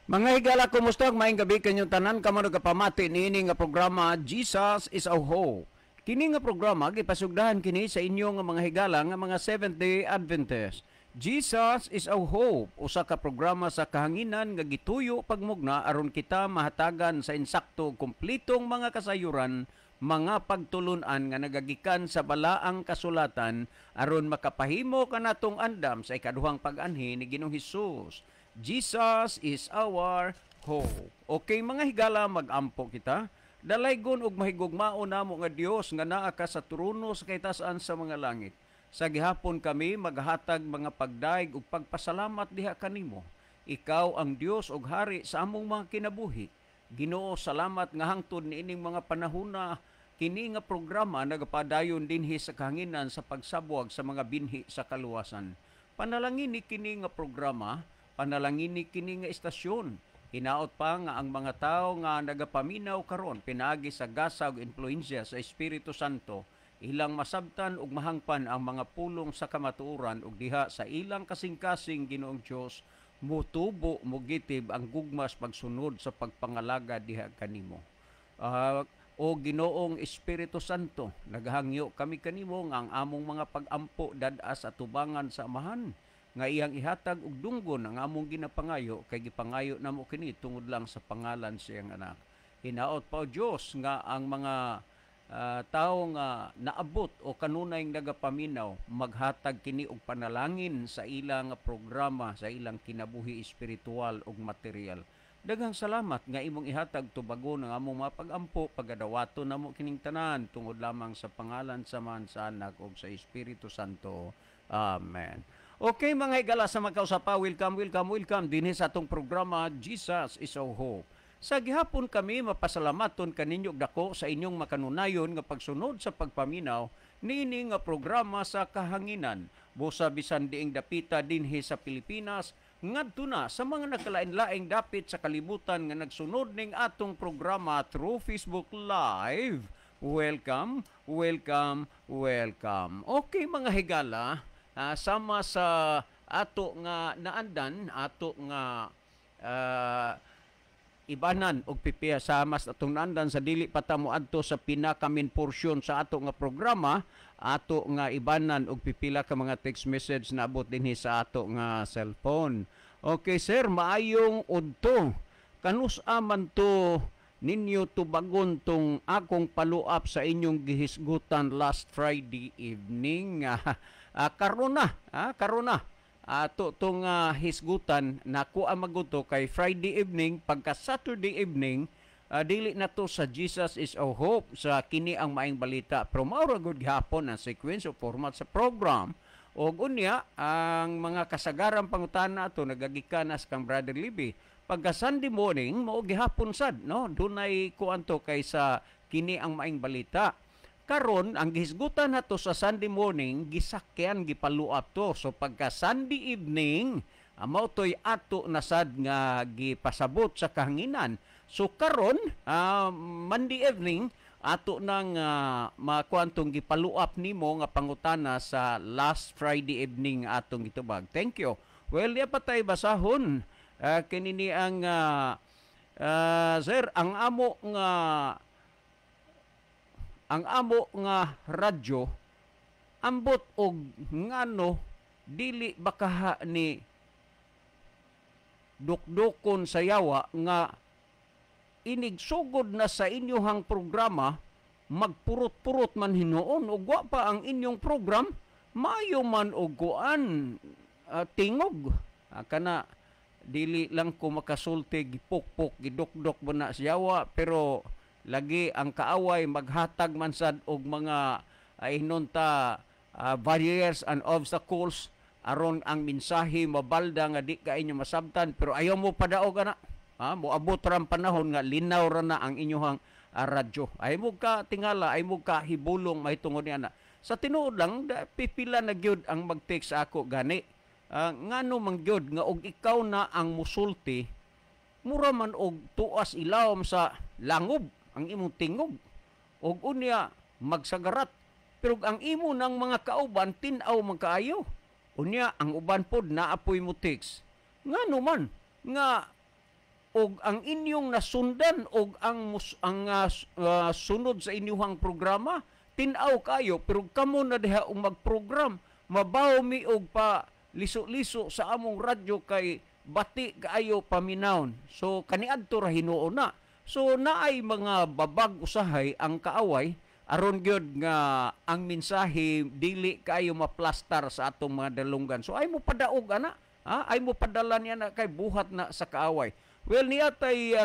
Mga higala, kumusta? Maayong gabi kanyong tanan. Kamo nagapamati niini nga programa Jesus is our Hope. Kini nga programa gipasugdahan kini sa inyo nga mga higala nga mga Seventh-day Adventist. Jesus is our Hope, usa ka programa sa kahanginan nga gituyo pagmugna aron kita mahatagan sa insakto kumplitong mga kasayuran, mga pagtulunan nga nagagikan sa balaang kasulatan aron makapahimo kanatong andam sa ikaduhang pag-anhi ni Ginoong Hesus. Jesus is our hope. Okay mga higala, mag-ampo kita. Dalaygon og mahigugmao namo nga Dios nga naa ka sa trono sa kaytasan sa mga langit. Sa gihapon kami maghatag mga pagdaig ug pagpasalamat diha kanimo. Ikaw ang Dios ug hari sa among mga kinabuhi. Ginoo, salamat nga hangtod niining mga panahona kini nga programa nagapadayon dinhi sa kahanginan sa pagsabwag sa mga binhi sa kaluwasan. Panalangin ni kini nga programa, panalangin ni kini nga istasyon. Hinaot pa nga ang mga tao nga nagapaminaw karon pinaagi sa gasa ug influensya sa Espiritu Santo, ilang masabtan ug mahangpan ang mga pulong sa kamatuoran ug diha sa ilang kasing-kasing Ginoong Dios mutubo mugitib ang gugmas pagsunod sa pagpangalaga diha kanimo. O Ginoong Espiritu Santo, naghangyo kami kanimo nga ang among mga pag-ampo dad-as at tubangan sa amahan nga iyang ihatag og dunggon ang among ginapangayo kay gipangayo namo kini tungod lang sa pangalan sa iyang anak. Hinaot pa o Dios nga ang mga tao nga naabot o kanunay nagapaminaw maghatag kini og panalangin sa ilang programa, sa ilang kinabuhi espiritual ug material. Daghang salamat nga imong ihatag tubagon ang among mga pag-ampo pagadawaton namo kining tanan tungod lamang sa pangalan sa Man, sa Anak ug sa Espiritu Santo. Amen. Okay mga higala, sa magkausapa, welcome dinhi sa atong programa Jesus is our Hope. Sa gihapon kami mapasalamaton kaninyo dako sa inyong makanunayon nga pagsunod sa pagpaminaw niini nga programa sa kahanginan. Busa bisan diing dapita dinhi sa Pilipinas, ngadto na sa mga nagkalain-laing dapit sa kalibutan nga nagsunod ning atong programa through Facebook Live. Welcome. Okay mga higala, sama sa ato nga naandan, ato nga ibanan og pipiya sama sa atong naandan sa dili pa ta moadto sa pinakamin porsyon sa ato nga programa, ato nga ibanan og pipila ka mga text message na abot dinhi sa ato nga cellphone. Okay sir, maayong udto. Kanus-a man to ninyo tubagon tong akong paluap sa inyong gihisgutan last Friday evening. Karon na. Ato tong hisgutan nakuha maguto kay Friday evening pagka Saturday evening. Dili na to sa Jesus is our hope sa kini ang maayong balita. Pero maura gud gihapon ang sequence o format sa program. O unya ang mga kasagaran pangutana ato nagagikanas kang Brother Libby. Pagka Sunday morning mao gihapon sad no dunay kuanto kay sa kini ang maayong balita. Karon ang gihisgutan nato sa Sunday morning gisakyan gipaluap to. So pagka Sunday evening mao toy ato na sad nga gipasabot sa kahanginan. So karon Monday evening ato nang makuantong gipaluap nimo nga pangutana sa last Friday evening atong gitubag. Thank you. Well, di pa tayo basahon. Kinini ang sir, ang amo nga radyo ambot og ngano dili bakaha ni dukdukon sa yawa nga inigsugod na sa inyong programa magpurot-purot man hinuon ug wa pa ang inyong program maayo man og kuan tingog kana dili lang ko makasulti gipukpok gidukdok mo na siyawa pero lagi ang kaaway maghatag man sad og mga hinunta barriers and obstacles aron ang mensahe mabalda nga di ka inyo masabtan pero ayaw mo padaog ana moabot ra panahon nga linaw ra na ang inyong radyo ay mo ka tingala ay mo ka hibulong mahitungod niya na sa tinuod lang pipila na gyud ang mag-text ako gani ngano man gyud nga og ikaw na ang musulti mura man og tuas ilawom sa langob ang imong tingog og unya magsagarat pero ang imo ng mga kauban tin-aw magkaayo unya ang uban pod naapoy mo text ngano man nga og ang inyong nasundan og ang sunod sa inyong programa tin-aw kayo pero kamo na diha og magprogram mabaw mi og pa liso-liso sa among radyo kay bati kaayo paminawon. So kaniadto ra hinuon na. So naay mga babag usahay ang kaaway aron gyud nga ang mensahe dili kaayo maplastar sa atong mga dalunggan. So ay mo padaog ana, ay mo padala niya na kay buhat na sa kaaway. Well niya tay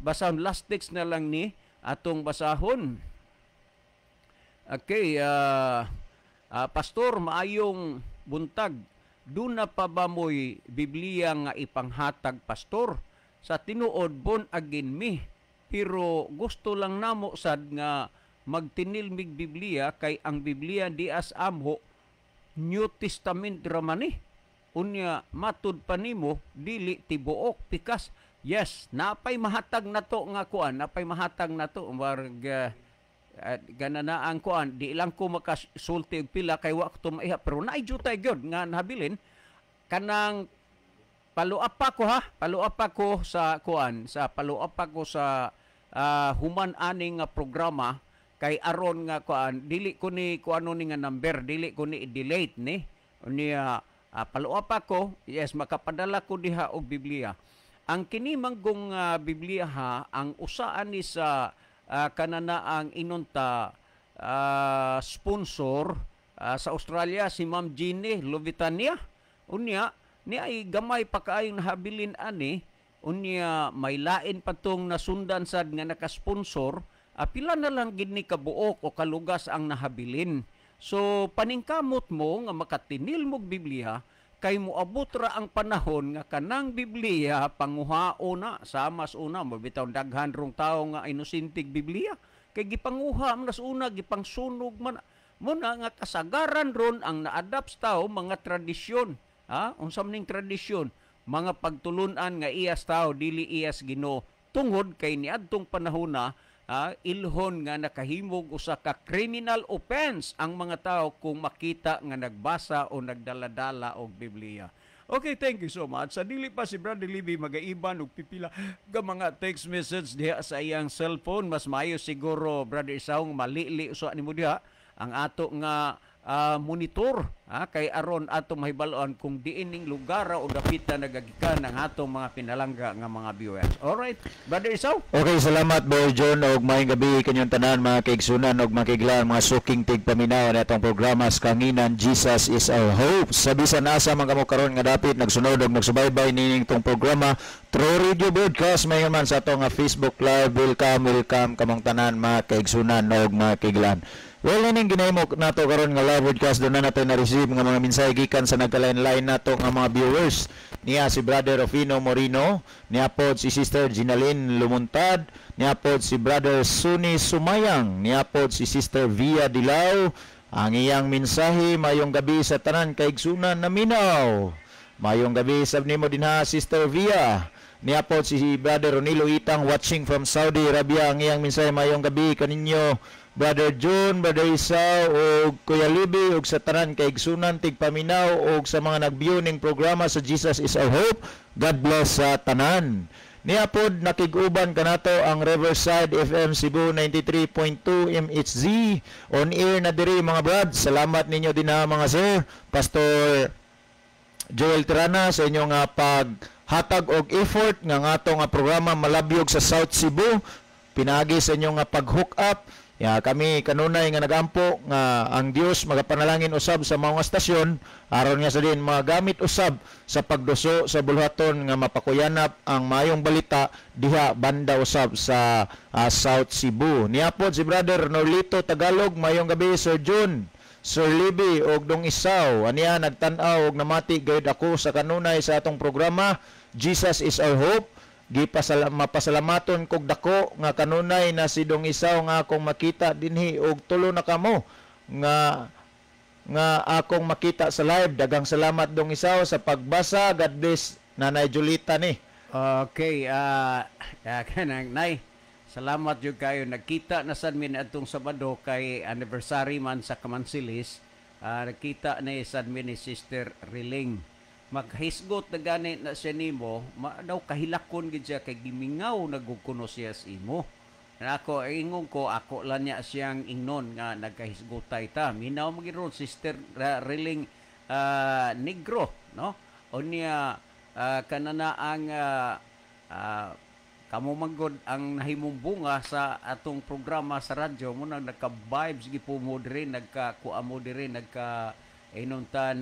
basahon last text na lang ni atong basahon. Okay, Pastor, maayong buntag. Doon na pa ba mo'y Biblia nga ipanghatag, Pastor? Sa tinuod, born again me. Pero gusto lang namo sad nga magtinilmig Biblia kay ang Biblia di as amho New Testament ramani. Unya matud pa nimo dili tibuok pikas. Yes, napay mahatag na to nga kuan, napay mahatag na to warga gananaan kuan di lang ko makasulti og pila kay wa ko maiha pero naay jutay gyud nga nahabilin kanang paluap pa ko sa kuan sa human ani nga programa kay aron nga kuan dili ko ni kuano ni nga number dili ko ni i-delete ni unya paluap pa ko yes makapadala ko diha og Biblia ang kini manggong Biblia ang usaan ni sa kanana ang inunta sponsor sa Australia si Ma'am Jeannie Lovitania unya ni ay gamay pa kaayong nahabilin ani unya may lain pa tong nasundan sad nga nakasponsor pila na lang gid ni kabuok o kalugas ang nahabilin so paningkamot mo nga makatinil mog Biblia kay moabot ra ang panahon nga kanang Biblia panguhao na sa mas una mabitaw daghan rong tawo nga inusintig Biblia kay gipanguha man nas una gipangsunog man mo na nga kasagaran ron ang naadapt tawo mga tradisyon unsam ning tradisyon mga pagtulunan nga iyas tawo dili iyas Ginoo tungod kay niadtong panahon na ilhon nga nakahimog usa ka criminal offense ang mga tao kung makita nga nagbasa o nagdaladala og Biblia. Okay, thank you so much. Sa dili pa si Brother Libby magaiban og pipila ka mga text message diha sa iyang cellphone, mas maayo siguro Brother Isaong malili usa nimo diha ang ato nga monitor kay aron atong mahibaloan kung diin ning lugar o dapit na nagagikan ang atong mga pinalangga nga mga viewers. Alright, Brother Isaw? Okay, salamat Boy John og maayong gabi kanyang tanan mga kaigsunan og makiglan mga suking tigpaminaw na itong programa sa kanginan Jesus is our hope. Sa bisan asa man kamo karon nga dapit nagsunod og nagsubaybay nining itong programa through radio broadcast mayon man sa atong Facebook live. Welcome kamong tanan mga kaigsunan og makiglan. Well, ning ginahimo nato karon nga live broadcast doon na nato na-receive nga mga mensahe gikan sa nagkalain-lain nato nga mga viewers. Niya si Brother Rufino Morino, niya pod si Sister Ginaline Lumuntad, niya pod si Brother Suni Sumayang, niya pod si Sister Via Dilao. Ang iyang mensahe, mayong gabi sa tanan kaigsunan na minaw. Mayong gabi sab nimo dinha Sister Via. Niya pod si Brother Ronilo Itang watching from Saudi Arabia. Ang iyang mensahe, mayong gabi kaninyo Brother John, Brother Isaw, o Kuya Libby, o sa tanan kaigsunan, tigpaminaw, o sa mga nag-view ning programa sa Jesus is our hope. God bless sa tanan. Niya pod nakig-uban kanato ang Riverside FM Cebu 93.2 MHz on air na diri mga brad. Salamat ninyo din ha mga sir. Pastor Joel Tirana sa inyong paghatag og effort nga ato nga programa malabyog sa South Cebu. Pinagi sa inyong pag-hook up. Kami kanunay nga nagampo nga ang Dios magapanalangin usab sa mga stasyon aron nga sa din magamit usab sa pagduso sa bulhaton nga mapakuyanap ang mayong balita diha banda usab sa South Cebu. Niapod si Brother Norlito Tagalog, mayong gabi Sir June, Sir Libby og Dong Isaw. Aniya nagtan-aw og namati gayud ako sa kanunay sa atong programa Jesus is our hope. Mapasalamaton kog dako nga kanunay na si Dong Isaw nga akong makita dinhi og tulo na kamo nga akong makita sa live. Dagang salamat Dong Isaw sa pagbasa. God bless Nanay Julita ni. Okay, kanang nay. Salamat jud kayo. Nagkita na sad min atong Sabado kay anniversary man sa Kamansilis. Nagkita ni sad min ni Sister Riling. Maghisgot na gani na siya nimo, daw kahilakon gid siya kay gimingaw nagkuno siya sa imo. Ako ingon ko ako lang niya siyang ingnon nga nagkahisgotay ta. Minaw magiron Sister Riling Negro, no? O niya kanana ang kamo manggod ang nahimong bunga sa atong programa sa radyo mo nang nagka-vibes gipo mo diri nagka-kuha mo diri inunta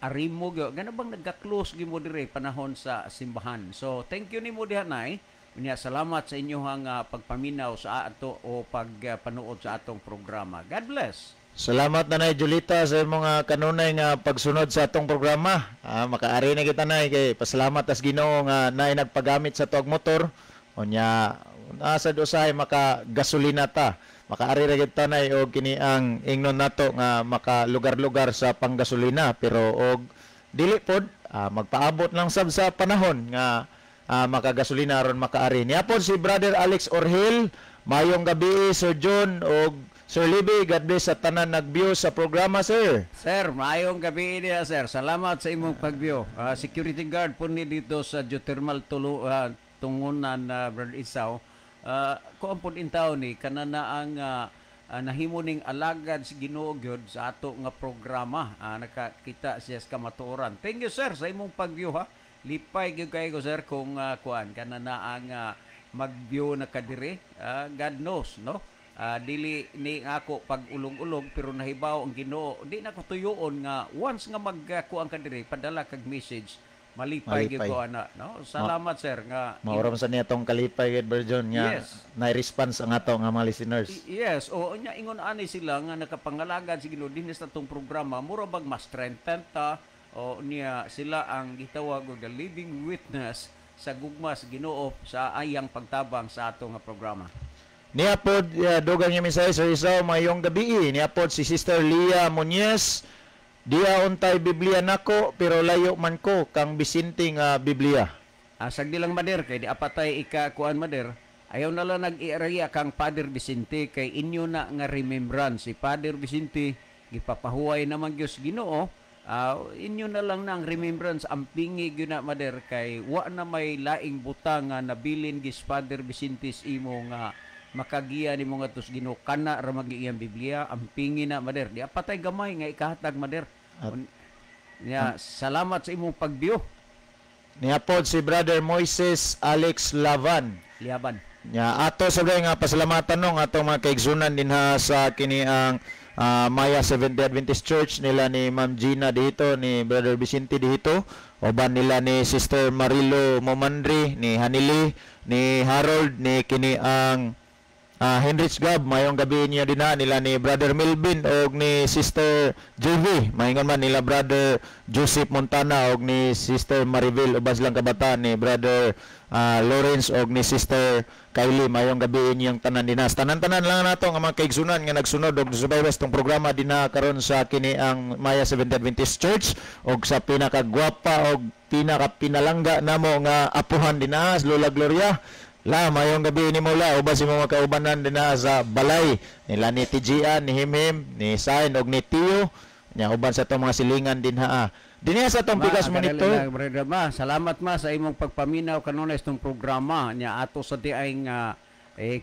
arimo gyo gana bang nagka-close gi mo dire panahon sa simbahan. So thank you nimo diha nay. Unya salamat sa inyong pagpaminaw sa ato o pagpanuod sa atong programa. God bless. Salamat Nanay Julita sa mga kanunay nga pagsunod sa atong programa. Makaari na kita nay kay pasalamat as Ginoo nga nay nagpagamit sa tuig motor. Unya asa usahay maka gasolina ta. Makaari ra gyud tanay og kini ang ingnon nato nga makalugar-lugar sa panggasolina pero og dili pod magpaabot lang sab sa panahon nga makagasolina aron makaari. Niya pod si Brother Alex Orhil, mayong gabi Sir John og Sir Libby. God bless sa tanan nag-view sa programa sir. Sir, mayong gabi niya sir. Salamat sa imong pag-view. Security guard po ni dito sa geothermal tungunan Brother Isaw. Kung po intaw ni kanana ang nahimo ning alagad si Ginoo gyud sa ato nga programa. Nakakita siya sa kamatuoran. Thank you sir sa imong pag-view ha. Lipay gyud kayo sir kung kuan kanana ang mag-view na kadiri. God knows no. Dili ni ako pag ulong-ulong pero nahibaw ang Ginoo. Di na ko tuyoon nga once nga magkuan kadiri padala kag message. Malipay gyud ko ana no. Salamat sir nga mauram sa niya tong kalipay gid version nga na-response ang ato nga mga listeners. Yes, o nya ingon ani sila nga nakapangalagad si Ginoo dinhi sa tong programa mura bag mas strengthen ta o niya sila ang gitawag og the living witness sa gugma sa Ginoo sa ayang pagtabang sa ato nga programa. Niya pod dugang yung mensahe Sir Isaw, mayong gabi. Niya pod si Sister Lia Muñez. Diya untay Biblia nako pero layo man ko kang Vicente nga Biblia. Sagdi lang mader kay di apatay kuan mader. Ayaw na lang nag-iaraya kang Father Vicente kay inyo na nga remembrance si Father Vicente gipapahuway naman Dios Ginoo. Inyo na lang nang remembrance ang pingi gyud na mader kay wa na may laing butang nga nabilin gis Father Vicente imo nga makagiya nimo nga tus Ginoo kana ra magiyang Biblia ampingin na mader di apatay gamay nga ikahatag mader. Salamat sa imong pagbiyo. Niapod si Brother Moises Alex Lavan. Liaban. Ato sabi nga pasalamatan nung atong mga kaigsunan din ha sa kini ang Maya Seventh-day Adventist Church nila ni Ma'am Gina dito, ni Brother Vicente dito, oban nila ni Sister Marilo Momandri, ni Hanili, ni Harold, ni kini ang Henrich Gab, mayong gabi niya din nila ni Brother Melvin og ni Sister JV, mahingon man nila Brother Joseph Montana og ni Sister Maribel ubas lang kabataan ni Brother Lawrence og ni Sister Kylie, mayong gabi niyang tanan dinas. Tanan-tanan lang nato nga mga kaigsunan nga nagsunod og subaybas tong programa dinha karon sa kini ang Maya Seventh-day Adventist Church og sa pinakagwapa og pinakapinalangga namo nga apuhan dinha Lola Gloria. Mayong gabi ni Mola, ubas mo makaubanan din na sa balay nila ni Tijian, ni Himhim, ni Sain og ni Tio. Nya uban sa itong mga silingan din ha. Dinha sa itong Pikas Monitor. Salamat sa imong pagpaminaw kanunay itong programa. Nya ato sa di ay nga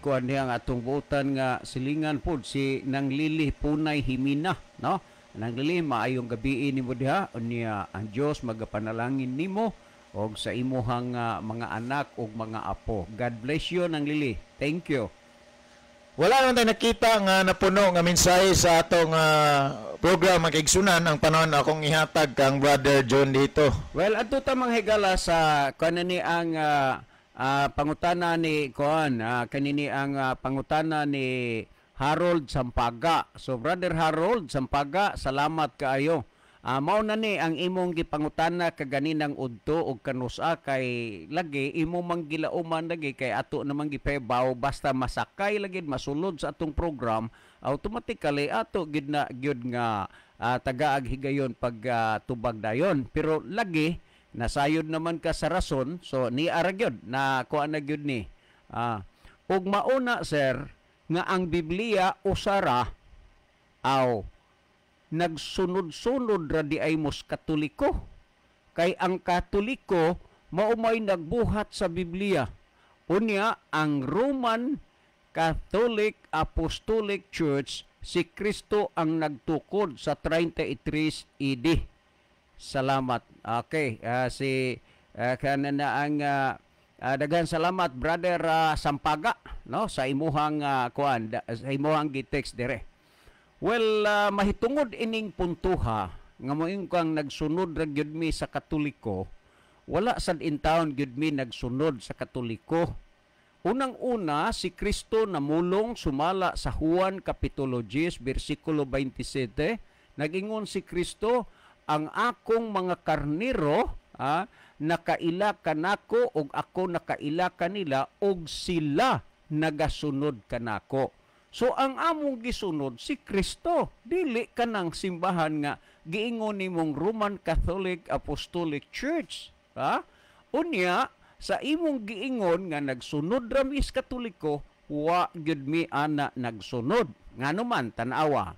kuan diha nga atong buotan nga silingan pod si Nang Lili Punay Himina, no? Nang Lili, maayong gabi nimo diha. Unya ang Dios magapanalangin nimo og sa imuhang mga anak og mga apo. God bless you, Nang Lili. Thank you. Wala naman tayo nakita nga napuno nga mensahe sa atong program Kaigsunan ang panahon akong ihatag kang Brother John dito. Well, ato ta manghigala sa kanini ang pangutana ni kanini ang pangutana ni Harold Sampaga. So Brother Harold Sampaga, salamat kaayo. Mao na ni ang imong gipangutana kaganinang udto og kanusa kay lagi imo manggilauman lagi kay ato namang gipebaw basta masakay lagi masulod sa atong program automatically ato gid na gyud nga tagaag higayon pag tubag dayon pero lagi nasayod naman ka sa rason so ni ara gyud na kuan na gyud ni ug mauna sir nga ang Biblia usara nagsunod-sunod ra di ay mos Katoliko. Kay ang Katoliko maumay nagbuhat sa Biblia. Unya ang Roman Catholic Apostolic Church si Kristo ang nagtukod sa 33 AD. Salamat. Okay, si kanana ang daghan salamat Brother Sampaga no sa imuhang sa imuhang gi-text dire. Well, mahitungod ining puntuha nga moing kang nagsunod ra gyud mi sa Katoliko, wala sad in town gyud mi nagsunod sa Katoliko. Unang-una si Kristo namulong sumala sa Juan kapitulo 10 bersikulo 27, nagingon si Kristo ang akong mga karnero nakaila kanako og ako nakaila kanila og sila nagasunod kanako. So ang among gisunod si Kristo, dili kanang simbahan nga giingon nimong Roman Catholic Apostolic Church. Unya sa imong giingon nga nagsunod ra mi sa Katoliko, wa gyud mi ana nagsunod. Ngano man tan-awa.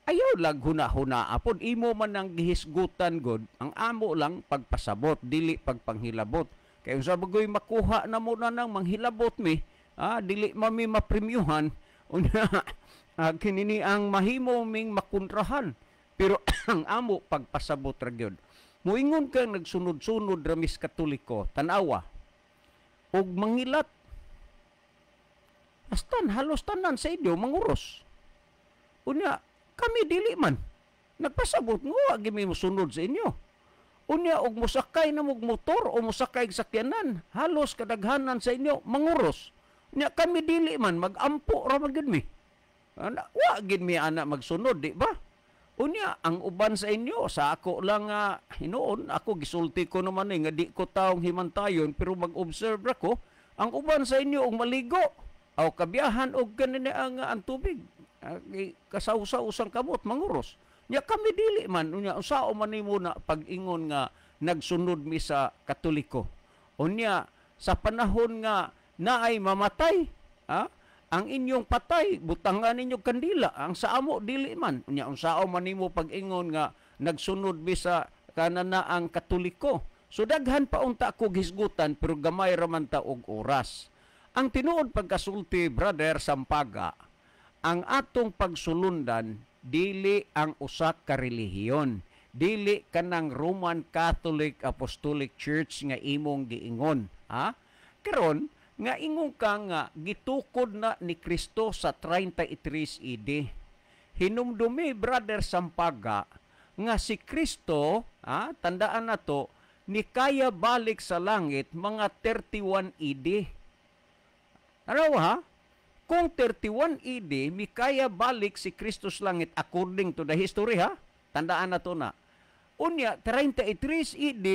Ayaw lag huna-huna apod imo man ang gihisgutan god, ang amo lang pagpasabot dili pagpanghilabot. Kay unsa bagoy makuha na mo na nang manghilabot mi, dili mami mapremyuhan. Unya kinini ang mahimo ming makontrahan pero ang amo pagpasabot ra gyud. Muingon kang nagsunod-sunod ra mis Katoliko, tan-awa og mangilat. Astan halos tanan sa inyo manguros. Unya kami dili man nagpasabot nga gimi mo sunod sa inyo. Unya og mosakay na mog motor o mosakay sa sakyanan, halos kadaghanan sa inyo manguros. Nya kami dili man magampo ra magid mi. Wa gid mi ana magsunod, di ba? Unya ang uban sa inyo sa ako lang hinuon ako gisulti ko naman nga di ko taong himantayon pero mag-observe ra ko ang uban sa inyo og maligo aw kabiyahan og kanina ang tubig kasawsaw usang kamot manguros. Nya kami dili man unya usao man nimo na pag-ingon nga nagsunod mi sa Katoliko. Unya sa panahon nga naay mamatay, ang inyong patay, butangan ninyo kandila, ang saamo dili man. Unya unsao man nimo pag-ingon nga nagsunod bisa kanana ang Katoliko. So daghan pa unta ko gisgutan pero gamay ra man ta og oras. Ang tinuod pagkasulti, Brother Sampaga, ang atong pagsulundan dili ang usak ka relihiyon, dili kanang Roman Catholic Apostolic Church nga imong giingon, ha? Karon nga ingon ka nga gitukod na ni Kristo sa 33 AD. Hinumdumi, Brother Sampaga, nga si Kristo, tandaan na to, ni kaya balik sa langit mga 31 AD. Ano ha? Kung 31 AD, mi kaya balik si Kristo sa langit according to the history, ha? Tandaan na to na. Unya, 33 AD,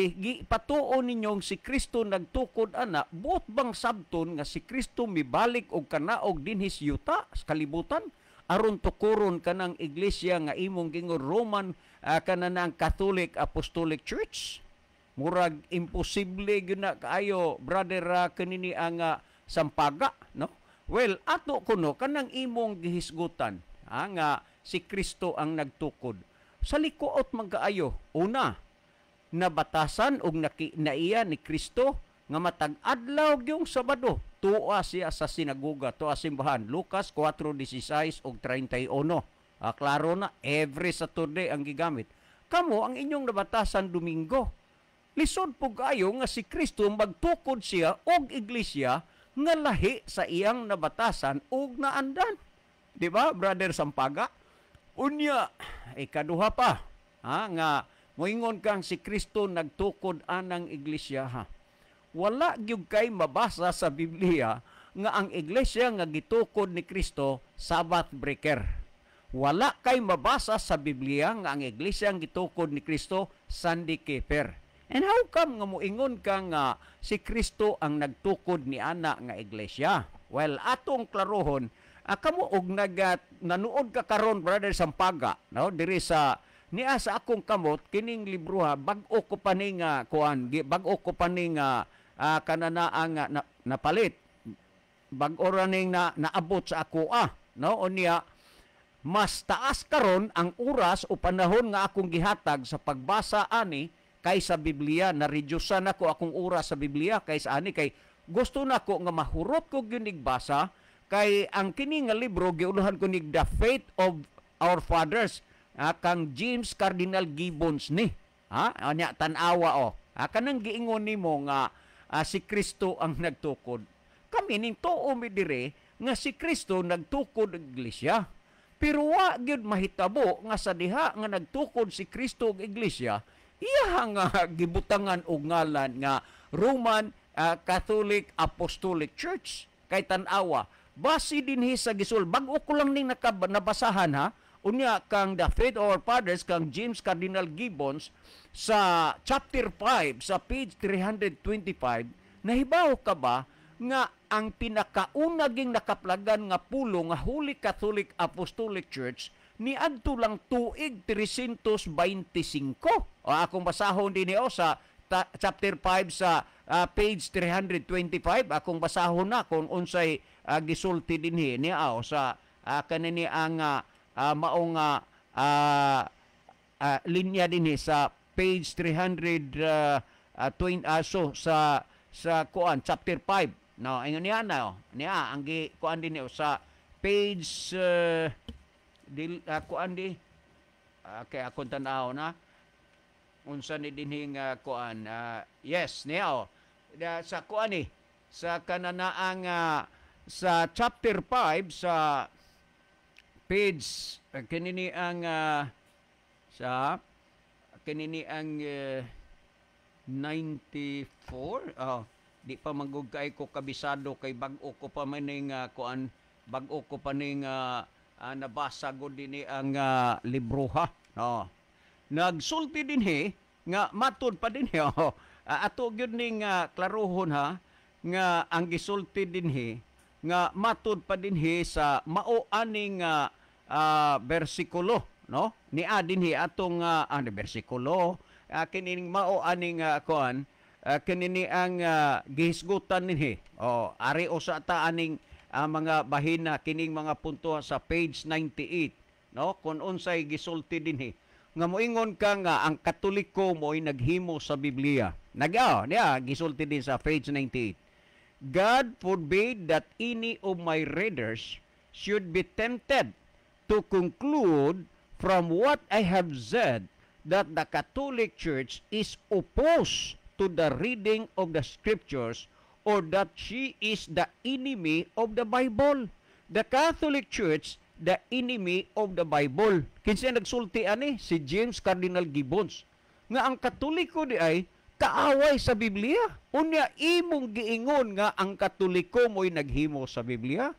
patuon ninyong si Kristo nagtukod ana, buot bang sabton nga si Kristo mibalik og kanaog dinhis yuta sa kalibutan, aron tukuron kanang iglesia nga imong gingon Roman kanang Catholic Apostolic Church? Murag imposible gyud na kaayo, brother, kanini ang Sampaga, no? Well, ato kuno kanang imong gihisgutan, nga si Kristo ang nagtukod. Sa likuot magkaayo, una, nabatasan og naiya ni Kristo nga matag adlaw yung Sabado, tuwa siya sa sinagoga, tuwa simbahan. Lucas 4:16 og 31. Klaro na, every Saturday ang gigamit. Kamo ang inyong nabatasan Domingo. Lisod po kayo nga si Kristo magtukod siya og iglesia nga lahi sa iyang nabatasan ug naandan. Di ba, Brother Sampaga? Unya, ikaduha pa, nga moingon kang si Kristo nagtukod anang iglesia, ha? Wala gyud kay mabasa sa Biblia nga ang iglesia nga gitukod ni Kristo Sabbath breaker. Wala kay mabasa sa Biblia nga ang iglesia nga gitukod ni Kristo Sunday keeper. And how come nga moingon ka nga si Kristo ang nagtukod ni ana nga iglesia? Well, atong klarohon, kamo og nanuod ka karon, Brother Sampaga, no? Diri sa niya sa akong kamot kining libro, ha, bag-o ko pa ning kuan, bag-o ko pa ning kanana ang napalit. Bag-o ra ning naabot sa ako, no? O niya, mas taas karon ang oras o panahon nga akong gihatag sa pagbasa ani kaysa Biblia. Na-reducean ako akong oras sa Biblia kaysa ani, kay gusto nako nga mahurot ko gyud basa, kay ang kini nga libro giuluhan ko ni The Faith of Our Fathers, kang James Cardinal Gibbons ni. Anya tan-awa kanang giingon nimo nga si Kristo ang nagtukod. Kami ning tuo mi dire nga si Kristo nagtukod og iglesia. Pero wa gyud mahitabo nga sa diha nga nagtukod si Kristo og iglesia, iya nga gibutangan og ngalan nga Roman Catholic Apostolic Church. Kay tan-awa, base dinhi sa gisul, bag-o ko lang ning nabasahan, ha, unya kang The Faith of Our Fathers kang James Cardinal Gibbons sa chapter 5 sa page 325, nahibaw ka ba nga ang pinakauna ging nakaplagan nga pulo nga Holy Catholic Apostolic Church ni adto lang tuig 325. O akong basahon din sa chapter 5 sa page 325, akong basahon na kung unsay gisulti dinhi niya sa kanini ang maong linya dinhi sa page 320 sa kuan chapter 5. No, ingon niya na niya ang kuan din sa page kuan di kay akong tan-aw na unsa ni dinhi nga kuan yes niya sa kuan ni sa kananaang sa chapter 5 sa page kanini ang sa kanini ang 94. Di pa magugkay ko kabisado kay bag-o ko pa maning kuan, bag-o ko pa ning nabasa gud dinhi ang libro, ha. Nagsulti dinhi nga matud pa dinhi ato gyud ning klarohon, ha, nga ang gisulti dinhi nga matud pa dinhi sa mao aning bersikulo, no, ni dinhi atong bersikulo kining mao aning kuan kanini ang gihisgutan ninhi. Ari usa ta aning mga bahina kining mga punto sa page 98, no, kun unsay gisulti dinhi nga moingon ka nga ang Katoliko mo'y naghimo sa Biblia. Niya gisulti din sa page 98 God forbid that any of my readers should be tempted to conclude from what I have said that the Catholic Church is opposed to the reading of the Scriptures or that she is the enemy of the Bible. The Catholic Church, the enemy of the Bible. Kinsa nagsulti ani? Si James Cardinal Gibbons. Nga ang Katoliko di ay kaaway sa Biblia. Unya imong giingon nga ang Katoliko mo'y naghimo sa Biblia.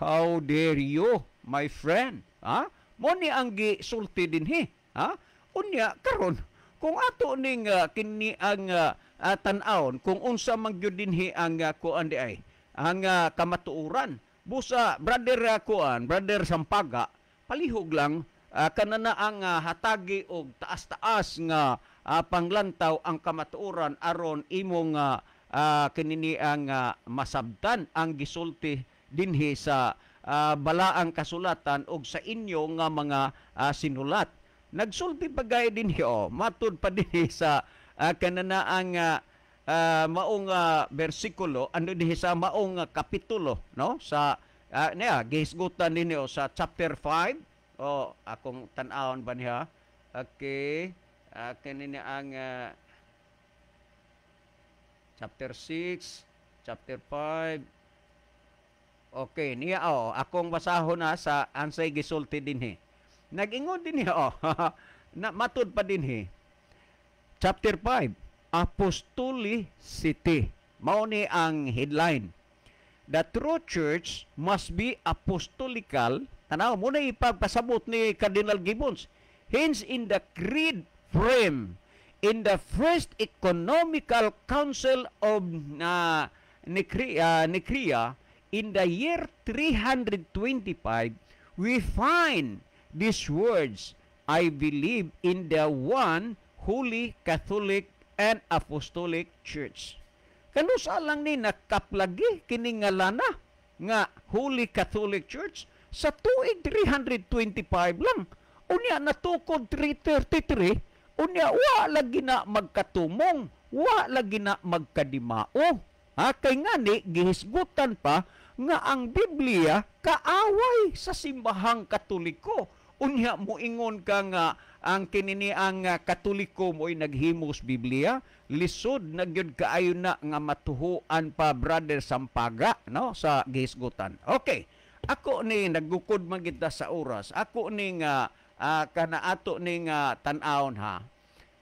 How dare you, my friend? Ha? Mo ni ang gisulti dinhi. Ha? Unya karon kung ato ning kini ang tan-awon kung unsa man gyud dinhi ang kuan di ay ang kamatuoran busa brother brother Sampaga palihog lang kanana ang hatagi og taas-taas nga panglantaw ang kamatuoran aron imong kinini ang masabtan ang gisulti dinhi sa balaang kasulatan og sa inyo nga mga sinulat. Nagsulti pagay dinhi matud pa dinhi sa kanana ang maong bersikulo ano dinhi sa maong kapitulo no sa niya gihisgutan dinhi sa chapter 5 akong tan-awon ba niya. Okay. Kanina ang chapter 6, chapter 5. Okay, niya akong basahon na sa ansay gisulti dinhi. Nag-ingon dinhi na matud pa dinhi. Chapter 5, Apostolicity. Mao ni ang headline. The true church must be apostolical. Tanaw mo na ipagpasabot ni Cardinal Gibbons. Hence in the creed frame in the first economical council of Nicaea in the year 325 we find these words, I believe in the one holy Catholic and Apostolic Church. Kanusa lang ni nakaplagi kini ngalana nga Holy Catholic Church sa tuig 325 lang. Unya natukod 333 unya wa lagi na magkatumong, wa lagi na magkadimao. Kay ngani gihisgutan pa nga ang Biblia kaaway sa simbahang Katoliko. Unya moingon ka nga ang kinini ang Katoliko mo'y naghimos Biblia, lisod na gyud kaayo na nga matuhuan pa brother Sampaga no sa gihisgutan. Okay. Ako ni naggukod man kita sa oras. Ako ni nga kanaato ning tan-awon ha.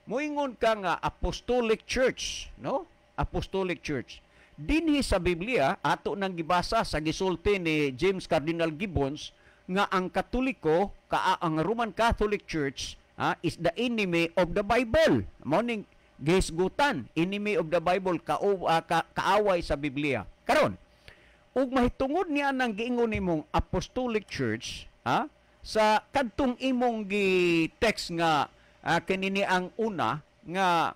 Moingon ka nga Apostolic Church, no? Apostolic Church. Dinhi sa Biblia ato nang gibasa sa gisulti ni James Cardinal Gibbons nga ang Katoliko, ang Roman Catholic Church is the enemy of the Bible. Mao ning gihisgutan, enemy of the Bible, kaaway sa Biblia. Karon, ug mahitungod niya nang giingon nimong Apostolic Church, sa kadtong imong gi-text nga kanini ang una nga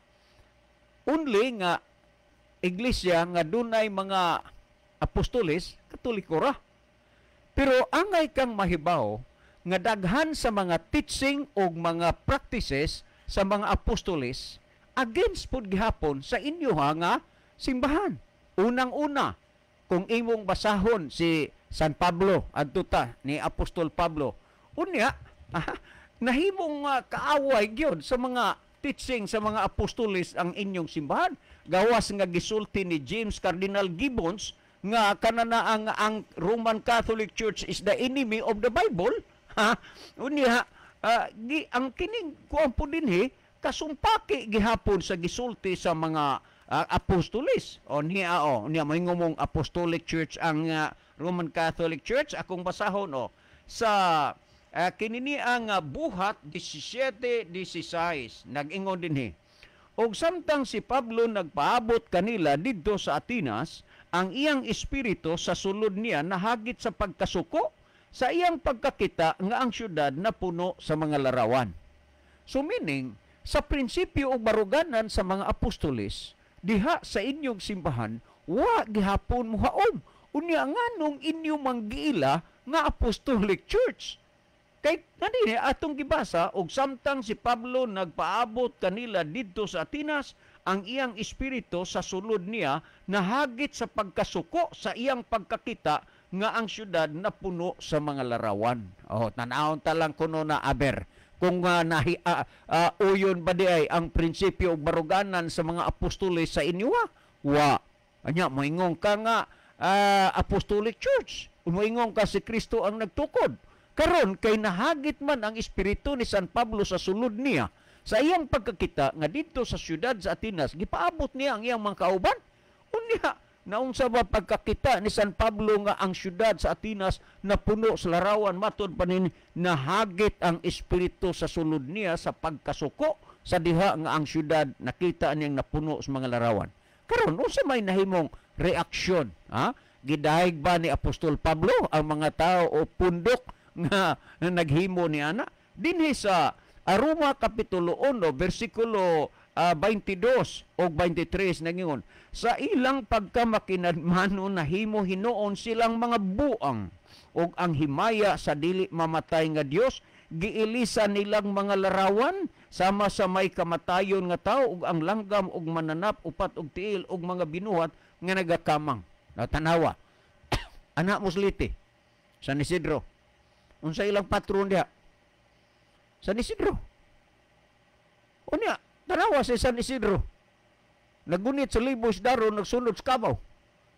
only nga iglesia nga dunay mga apostoles, Katoliko ra. Pero angay kang mahibaw nga daghan sa mga teaching o mga practices sa mga apostoles against pud gihapon sa inyo nga simbahan. Unang-una, kung imong basahon si San Pablo adto ta ni Apostol Pablo, unya nahimong kaaway gyud sa mga teaching sa mga apostoles ang inyong simbahan. Gawas nga gisulti ni James Cardinal Gibbons nga kanana ang Roman Catholic Church is the enemy of the Bible. Unya ang kining kuan po dinhi kasumpaki gihapon sa gisulti sa mga apostoles. Niya mahingomong Apostolic Church ang Roman Catholic Church. Akong basahon sa kinini ang buhat 17:16 nag-ingon dinhi. Og samtang si Pablo nagpaabot kanila didto sa Atenas, ang iyang espiritu sa sulod niya nahagit sa pagkasuko sa iyang pagkakita nga ang syudad na puno sa mga larawan. So meaning, sa prinsipyo o baruganan sa mga apostoles, diha sa inyong simbahan, wa gihapon muhaom. Unya nganong inyo manggiila nga Apostolic Church. Kay kanini atong gibasa og samtang si Pablo nagpaabot kanila didto sa Atenas, ang iyang espiritu sa sulod niya nahagit sa pagkasuko sa iyang pagkakita nga ang syudad na puno sa mga larawan. Oh, tanawon ta lang kuno na aber kung uyon ba di ay ang prinsipyo ug baruganan sa mga apostoles sa inyo wa anya moingong ka nga apostolic church moingong ka si Kristo ang nagtukod karon kay nahagit man ang espiritu ni San Pablo sa sulod niya sa iyang pagkakita nga didto sa syudad sa Atenas gipaabot niya ang iyang mga kauban unya naunsa ba pagkakita ni San Pablo nga ang syudad sa Atenas na puno sa larawan matod pa ni nahagit ang espiritu sa sulod niya sa pagkasuko sa diha nga ang syudad nakita niyang napuno sa mga larawan. Karon unsa may nahimong reaksyon? Gidahig ba ni Apostol Pablo ang mga tao o pundok nga naghimo ni ana? Dinhi sa Roma Kapitulo 1 versikulo 22 o 23 nangingon, sa ilang pagkamakinadmano nahimo hinuon silang mga buang og ang himaya sa dili mamatay nga Dios giilisa nilang mga larawan sama sa may kamatayon nga tao ug ang langgam ug mananap upat og tiil ug mga binuhat nga nagakamang. Tanawa. Anak Musliti San Isidro. Unsa ilang patron diha? San Isidro. Unya tanawa sa San Isidro. Nagunit sa libos daro, nagsunod sa kabaw.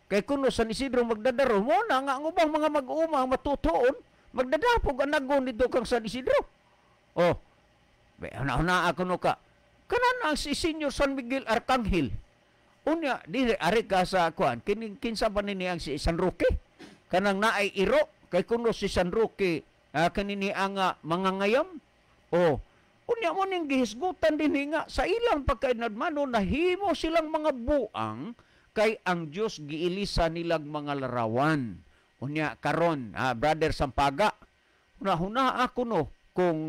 Kay kuno San Isidro magdadaro, mo na nga ang ubang mga mag-uumang matutuon, magdadapog ang nagon dito kang San Isidro. Oh, na ako no ka. Kanan ang si Senior San Miguel Arcangel. Unya, di ari ka sa kuan, kinsa ba nini ang si San Roque? Kanang naay iro, kay kuno si San Roque, kanini ang mga ngayam. Oh, unya mo ning gihisgutan din nga sa ilang pagkainadmano nahimo silang mga buang kay ang Dios giilisa nilang mga larawan. Unya karon Brother Sampaga, huna ako no kung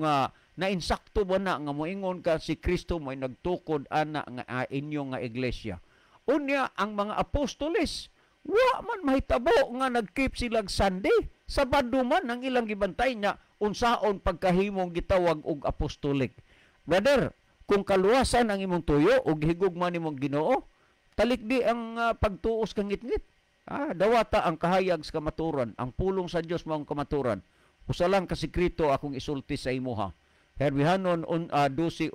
nainsakto ba na nga moingon ka si Kristo may nagtukod ana nga inyo nga iglesia. Unya ang mga apostoles wa man mahitabo nga nagkeep silang Sunday. Sabado man ang ilang gibantay niya unsaon pagkahimong gitawag og apostolik. Brother, kung kaluwasan ang imong tuyo og higugma nimong Ginoo, talikdi ang pagtuos kang ngitngit. Dawata ang kahayag sa kamaturan, ang pulong sa Dios maong kamaturan. Usa lang ka sekreto akong isulti sa imuha. Herbihanon 12:1-2,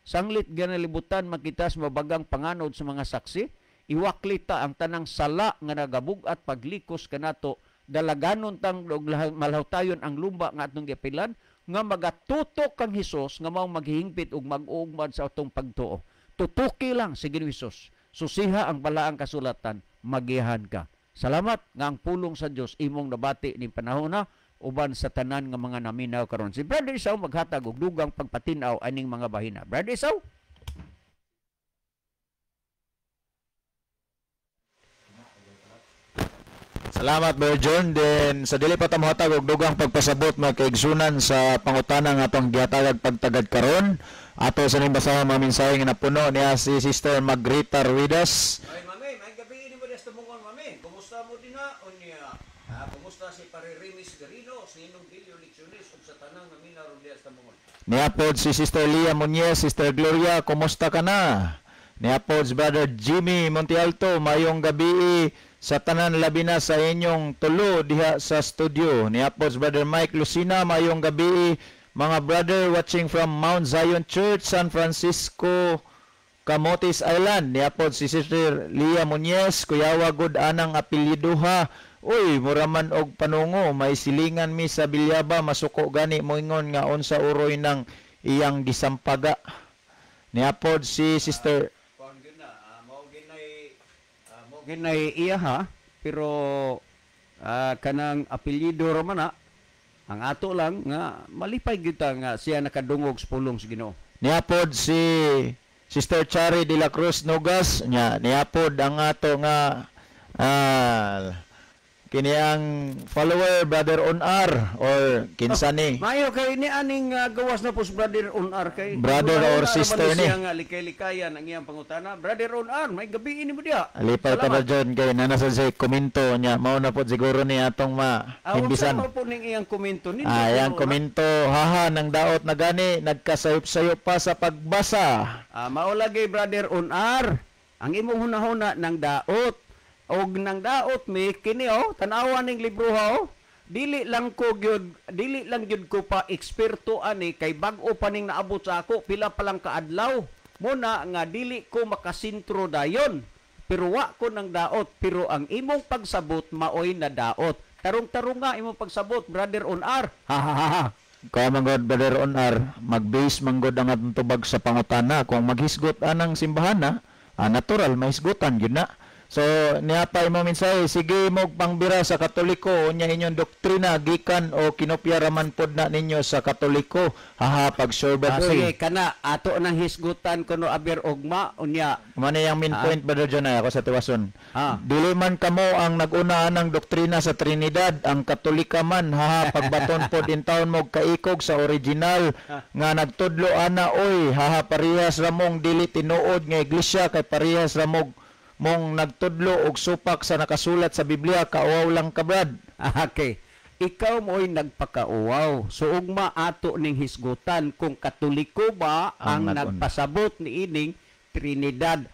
sanglit ganalibutan makitas mabagang panganod sa mga saksi, iwaklita ang tanang sala nga nagabug-at paglikos kanato dalaganon tang malhawtayon ang lumba nga atong gipilan nga magatutok kang Hesus nga mao maghihingpit og mag-uugmad sa atong pagtuo. Tutuki lang si Ginoong Hesus. Susiha ang balaang kasulatan, magihan ka. Salamat nga ang pulong sa Dios imong nabati ning panahon na uban sa tanan nga mga naminaw karon. Si Brother Isaw maghatag og dugang pagpatinaw aning mga bahina. Brother Isaw? Salamat Brother John. Then sa dili pa ta mohatag og dugang pagpasabot magkaigsunan sa pangutana nga atong gihatag pagtagad karon. Ato sa ning basahan mga mensahe nga napuno niya si Sister Margarita Ruidas. Ay mami, may gabi ni mo des tamongon mami. Kumusta mo din na unya? Kumusta si Pare Remis Garino, si Inong Bilio Lecciones ug sa tanang naminaw ron des tamongon. Niapod si Sister Lia Muñez, Sister Gloria, kumusta ka na? Niapod si Brother Jimmy Montialto, mayong gabi sa tanan labi na sa inyong tulo diha sa studio. Niapod si Brother Mike Lucina, mayong gabi mga brother watching from Mount Zion Church, San Francisco, Camotes Island. Niapod si Sister Lia Muñez, kuyawa gud anang apelyiduha. Uy, muraman og panungo, may silingan mi sa Bilyaba, masuko gani moingon nga unsa uroy ng iyang gisampaga. Niapod si Sister Ginay iya ha, pero kanang apelyido ra man na, ang ato lang nga malipay kita nga siya nakadungog sa pulong sa Ginoo. Niapod si Sister Chari de la Cruz Nogas, niapod ang ato nga kini ang follower Brother Onar or kinsa ni Mayo kay ni aning gawas na pos brother Onar kay Brother or sister ni. Siya nga likay-likayan ang iyang pangutana. Brother Onar, may gabi ini mo diha. Alipaw ta ba John kay nanasa sa komento nya mao na po siguro ni atong himbisan. Sa po ning iyang komento ni. Yang komento haha nang daot na gani nagkasayop-sayop pa sa pagbasa. Mao lagi brother Onar. Ang imong hunahuna ng daot og nang daot mi kini tan-awa ning libro dili lang gyud ko pa eksperto ani kay bag-o pa ning naabot sa ako pila pa lang kaadlaw muna nga dili ko makasintro dayon pero wa ko nang daot pero ang imong pagsabot maoy na daot tarong-tarong nga imong pagsabot brother Onar Kaya manggod Brother Onar mag-base manggod ang atong tubag sa pangutana kung maghisgot anang simbahan natural mahisgutan gyud na. So niapay mo minsay sige mo pangbira sa Katoliko unya inyong doktrina gikan o kinopya raman pod na ninyo sa Katoliko pag sorbat sige kana ato nang hisgutan kuno aber ugma unya man yang main point Brother John ako sa tiwason dili man kamo ang nag-una ng doktrina sa Trinidad ang Katolika man pagbaton pod in taon mo kaikog sa original nga nagtudlo ana oy parehas ramong dili tinuod nga iglesia kay parehas ramong mong nagtudlo og supak sa nakasulat sa Biblia kauaw lang ka brad. Okay. Ikaw mo'y nagpakauaw. So ugma ato ning hisgutan kung Katoliko ba ang nagpasabot ni ining Trinidad.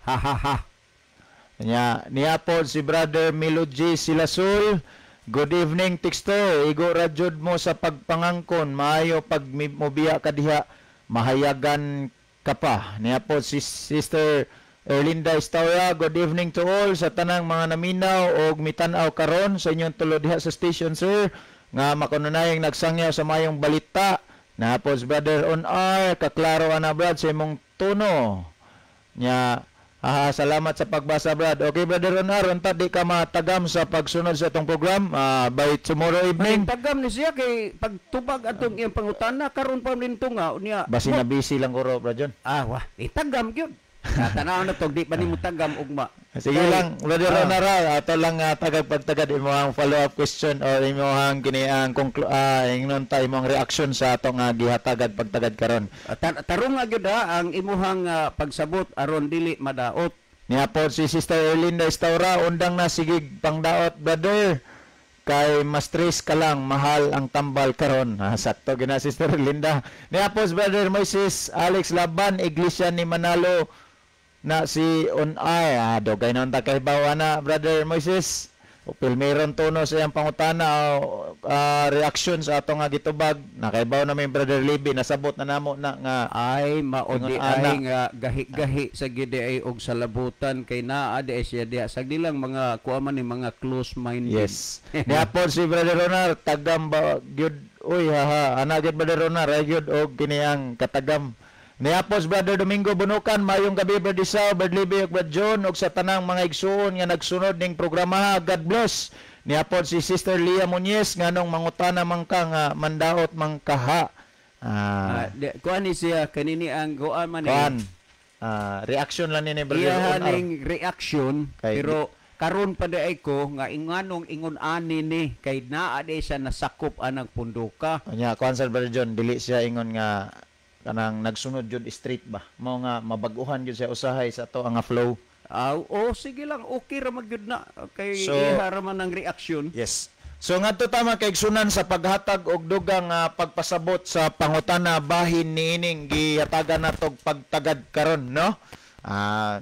Niya po si Brother Milo G. Silasul. Good evening, Texter. Igo radyod mo sa pagpangangkon. Maayo pag mobiya ka diha, mahayagan ka pa. Niya po si Sister Erlinda Estaura, good evening to all sa tanang mga naminaw o mitanaw karon sa inyong tulo diha sa station sir nga makununayang nagsangyaw sa mayong balita na po Brother Onar kaklaro ana brad sa imong tuno nya salamat sa pagbasa brad. Okay Brother Onar unta di ka matagam sa pagsunod sa itong program by tomorrow evening. Tagam ni siya kay pagtubag atong iyang pangutana karon pa nito nga unya basi na busy lang oro brad John. Itagam gyud. Tanaw na to, di pa ni mo tagam ugma. Sige lang, Brother Onar, ato lang pagtagad imo ang follow-up question o imo ang kini ang ingnon ta imong reaction sa atong gihatagad pagtagad karon. Tarong nga gyud ang imuhang pagsabot aron dili madaot. Niya po si Sister Erlinda Estaura, undang na sigig pangdaot brother. Kay mas stress ka lang, mahal ang tambal karon. Sakto gina Sister Erlinda. Niya po Brother Moises Alex Laban, Iglesia ni Manalo na si Onar dogay na kay bawana Brother Moises upil mayroon tono sa iyang pangutana reaction sa ato nga gitubag nakaibaw na may Brother Libby nasabot na namo na nga ay maudi ay nga gahi-gahi sa gidi ay og salabutan kay naa di siya diha sagdi lang mga kuaman ni mga close minded. Yes. Niya po si Brother Onar tagam ba gyud uy ana gyud Brother Onar ay gyud og kini ang katagam. Niapos Brother Domingo Bunukan, mayong gabi Brother Sao, Brother Libby, Brother John, ug sa tanang mga igsuon nga nagsunod ning programa, God bless. Niapos si Sister Lia Muñez, nganong mangutana man ka nga mandaot man kaha. Kuan ni siya, kanini ang goan man reaction lang ni Brother Onar. Onar. Reaction, pero karon pa day ko nga inganong ingon ani ni kay naa day siya nasakop anang punduka. Nya kuan sa Brother John, dili siya ingon nga kanang nagsunod jud street ba mao nga mabaguhan jud siya usahay sa to ang flow. Sige lang okay ra magyud na kay so, ihara man ang reaction. Yes. So ngadto tama kay igsunan sa paghatag og dugang pagpasabot sa pangutana bahin niining gihatagan natog pagtagad karon no.